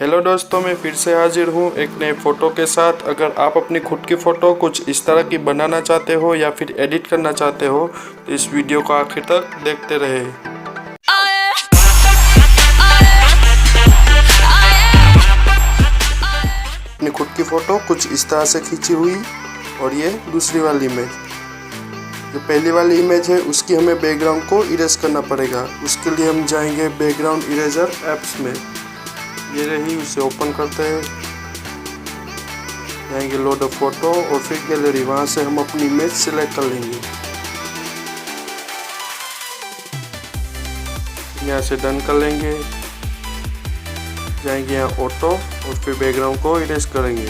Hello दोस्तों, मैं फिर से हाजिर हूँ एक नए फ़ोटो के साथ। अगर आप अपनी खुद की फ़ोटो कुछ इस तरह की बनाना चाहते हो या फिर एडिट करना चाहते हो तो इस वीडियो को आखिर तक देखते रहे। अपनी खुद की फ़ोटो कुछ इस तरह से खींची हुई और ये दूसरी वाली इमेज। जो पहली वाली इमेज है उसकी हमें बैकग्राउंड को इरेज करना पड़ेगा। उसके लिए हम जाएंगे बैकग्राउंड इरेजर ऐप्स में। ये रही, उसे ओपन करते हैं, जाएंगे लोड अ फोटो और फिर गैलरी। वहाँ से हम अपनी इमेज सिलेक्ट कर लेंगे। यहाँ से डन कर लेंगे, जाएंगे यहाँ ऑटो और फिर बैकग्राउंड को इरेज करेंगे।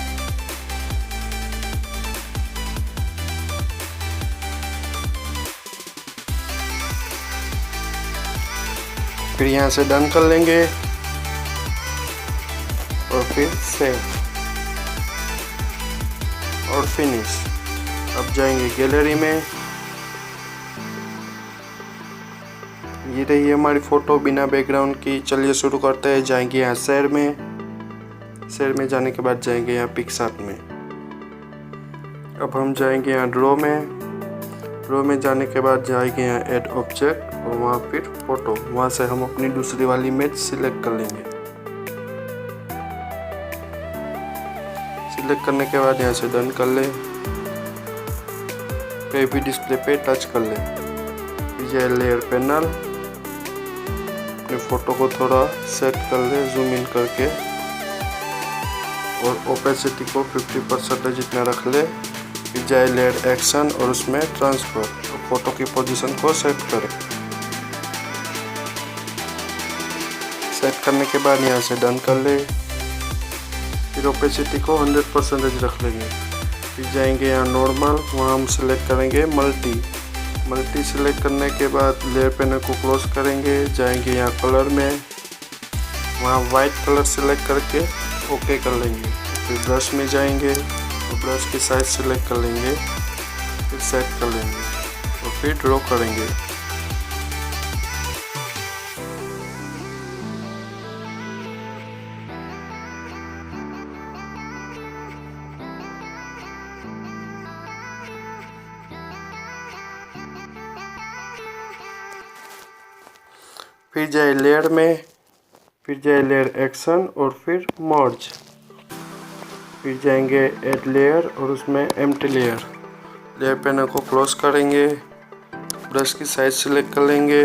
फिर यहाँ से डन कर लेंगे और फिर सेव और फिनिश। अब जाएंगे गैलरी में, ये रही हमारी फ़ोटो बिना बैकग्राउंड की। चलिए शुरू करते हैं। जाएंगे यहाँ शेयर में जाने के बाद जाएंगे यहाँ पिक्सआर्ट में। अब हम जाएंगे यहाँ ड्रॉ में जाने के बाद जाएंगे यहाँ ऐड ऑब्जेक्ट और वहाँ फिर फ़ोटो। वहाँ से हम अपनी दूसरी वाली इमेज सिलेक्ट कर लेंगे। सिलेक्ट करने के बाद यहाँ से डन कर ले, कहीं भी डिस्प्ले पे टच कर ले। फिर लेयर पैनल, अपनी फ़ोटो को थोड़ा सेट कर ले जूम इन करके और ओपेसिटी को 50% जितना रख ले। फिर जाए लेयर एक्शन और उसमें ट्रांसफर और फ़ोटो की पोजीशन को सेट करें। सेट करने के बाद यहाँ से डन कर ले। फिर ओपेसिटी को 100% रख लेंगे। फिर जाएंगे यहाँ नॉर्मल, वहाँ हम सिलेक्ट करेंगे मल्टी सिलेक्ट करने के बाद लेयर पैनल को क्लोज करेंगे। जाएंगे यहाँ कलर में, वहाँ वाइट कलर सिलेक्ट करके ओके कर लेंगे। फिर ब्रश में जाएंगे और ब्रश की साइज सिलेक्ट कर लेंगे, फिर सेट कर लेंगे और फिर ड्रॉ करेंगे। फिर जाए लेयर में, फिर जाए लेयर एक्शन और फिर मर्ज। फिर जाएंगे ऐड लेयर और उसमें एम्प्टी लेयर पैनल को क्लोज करेंगे, ब्रश की साइज सिलेक्ट कर लेंगे,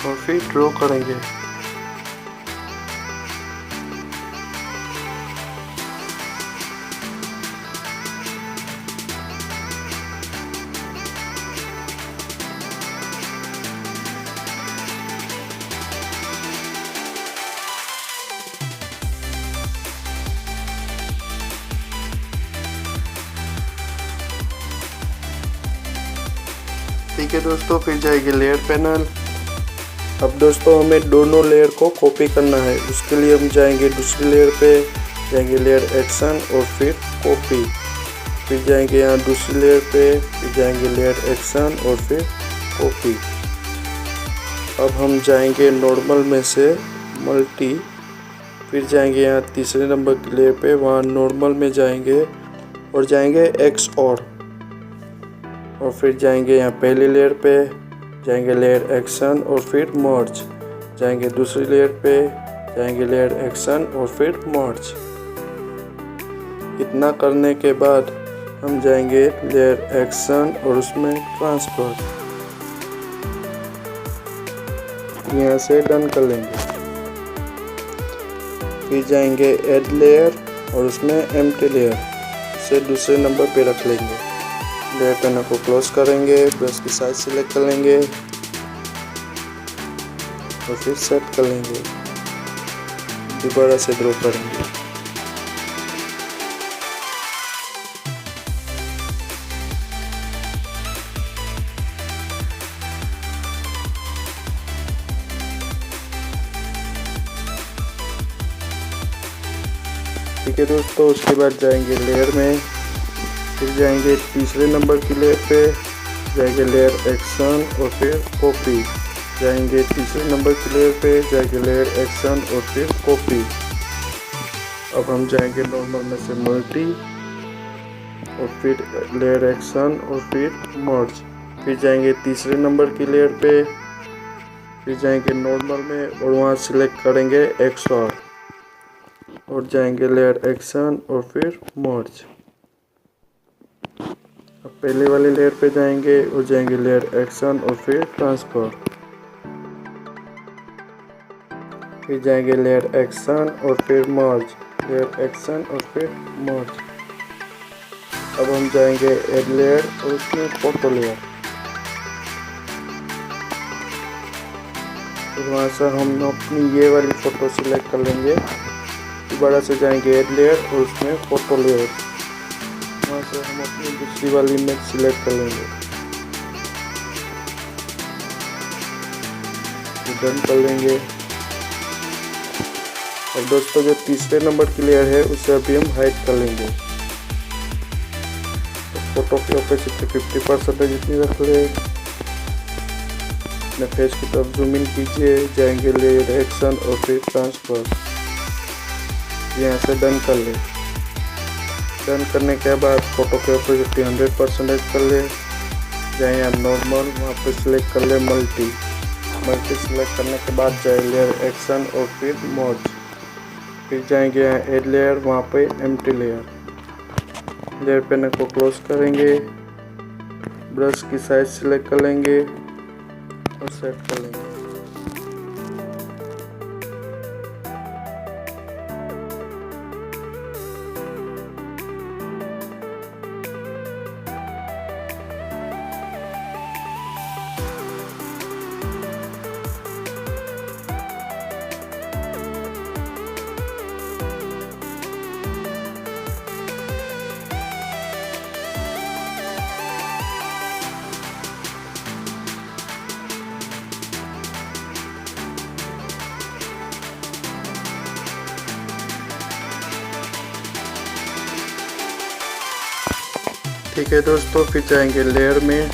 और फिर ड्रॉ करेंगे। ठीक है दोस्तों, फिर जाएगी लेयर पैनल। अब दोस्तों हमें दोनों लेयर को कॉपी करना है। उसके लिए हम जाएंगे दूसरी लेयर पे, जाएंगे लेयर एक्शन और फिर कॉपी। फिर जाएंगे यहाँ दूसरी लेयर पे, फिर जाएंगे लेयर एक्शन और फिर कॉपी। अब हम जाएंगे नॉर्मल में से मल्टी, फिर जाएंगे यहाँ तीसरे नंबर की लेयर पे, वहाँ नॉर्मल में जाएंगे और जाएंगे एक्स और फिर जाएंगे यहाँ पहली लेयर पे, जाएंगे लेयर एक्शन और फिर मर्ज। जाएंगे दूसरी लेयर पे, जाएंगे लेयर एक्शन और फिर मर्ज। इतना करने के बाद हम जाएंगे लेयर एक्शन और उसमें ट्रांसफर। यहाँ से डन कर लेंगे। फिर जाएंगे ऐड लेयर और उसमें एम्प्टी लेयर से दूसरे नंबर पे रख लेंगे। लेयर पैनल को क्लोज करेंगे, ब्रश की साइज सिलेक्ट कर लेंगे और फिर सेट कर लेंगे। दोबारा से ड्रॉ करेंगे। ठीक है दोस्तों, उसके बाद जाएंगे लेयर में, फिर जाएंगे तीसरे नंबर की लेयर पे, जाएंगे लेयर एक्शन और फिर कॉपी। जाएंगे तीसरे नंबर की लेयर पे, जाएंगे लेयर एक्शन और फिर कॉपी। अब हम जाएंगे नॉर्मल में से मल्टी और फिर लेयर एक्शन और फिर मर्ज। फिर जाएंगे तीसरे नंबर की लेयर पे, फिर जाएंगे नॉर्मल में और वहाँ सिलेक्ट करेंगे XOR और जाएंगे लेयर एक्शन और फिर मर्ज। अब पहले वाली लेयर पे जाएंगे और जाएंगे लेयर एक्शन और फिर ट्रांसफर। फिर जाएंगे लेयर एक्शन और फिर मर्ज, लेयर एक्शन और फिर मर्ज। अब हम जाएंगे एड लेयर और उसमें फोटो लेयर। फिर वहाँ से हम अपनी ये वाली फ़ोटो सिलेक्ट कर लेंगे। दोबारा से जाएंगे एड लेयर और उसमें फ़ोटो लेयर। वहाँ से हम अपनी दूसरी वाली इमेज सिलेक्ट कर लेंगे, डन कर लेंगे। और दोस्तों जो तीसरे नंबर की लेयर है उसे अभी हम हाइड कर लेंगे। तो फोटो की ओपेसिटी 50% जितनी रख ले। अपने फेस की तरफ जूम इन कीजिए, जाएंगे लेयर एक्शन और फिर ट्रांसफर। यहाँ से डन कर ले। डन करने के बाद फोटो की ओपेसिटी 100% कर ले। जाए यहाँ नॉर्मल, वहाँ पे सिलेक्ट कर ले मल्टी। मल्टी सिलेक्ट करने के बाद जाए लेयर एक्शन और फिर मर्ज। फिर जाएंगे यहाँ एड लेयर, वहाँ पे एम्प्टी लेयर। लेयर पेन को क्लोज करेंगे, ब्रश की साइज सिलेक्ट कर लेंगे और सेट कर लेंगे। ठीक है दोस्तों, फिर जाएंगे लेयर में,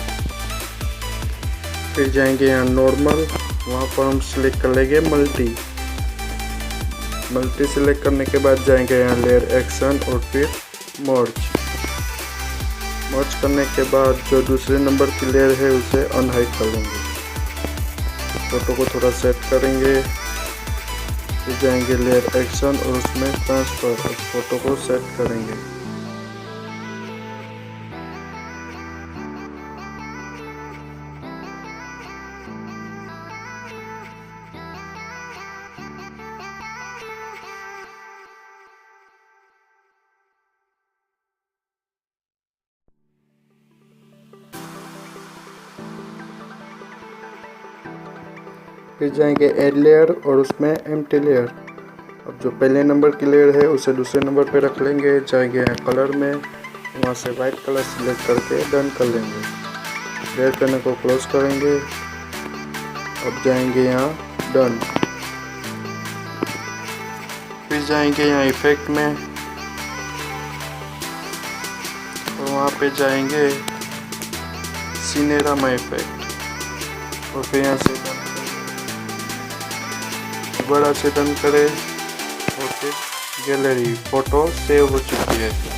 फिर जाएंगे यहाँ नॉर्मल, वहाँ पर हम सिलेक्ट कर लेंगे मल्टी। मल्टी सिलेक्ट करने के बाद जाएंगे यहाँ लेयर एक्शन और फिर मर्ज। मर्ज करने के बाद जो दूसरे नंबर की लेयर है उसे अनहाइड कर लेंगे। फोटो को थोड़ा सेट करेंगे, फिर जाएंगे लेयर एक्शन और उसमें ट्रांसफर, उस फोटो को सेट करेंगे। फिर जाएंगे एड लेयर और उसमें एम्प्टी लेयर। अब जो पहले नंबर की लेयर है उसे दूसरे नंबर पे रख लेंगे। जाएंगे यहाँ कलर में, वहाँ से वाइट कलर सिलेक्ट करके डन कर लेंगे। लेयर पेन को क्लोज करेंगे। अब जाएंगे यहाँ डन। फिर जाएंगे यहाँ इफेक्ट में और वहाँ पे जाएंगे सिनेरामा इफेक्ट और फिर यहाँ से बड़ा से डन करें और फिर गैलरी फोटो सेव हो चुकी है।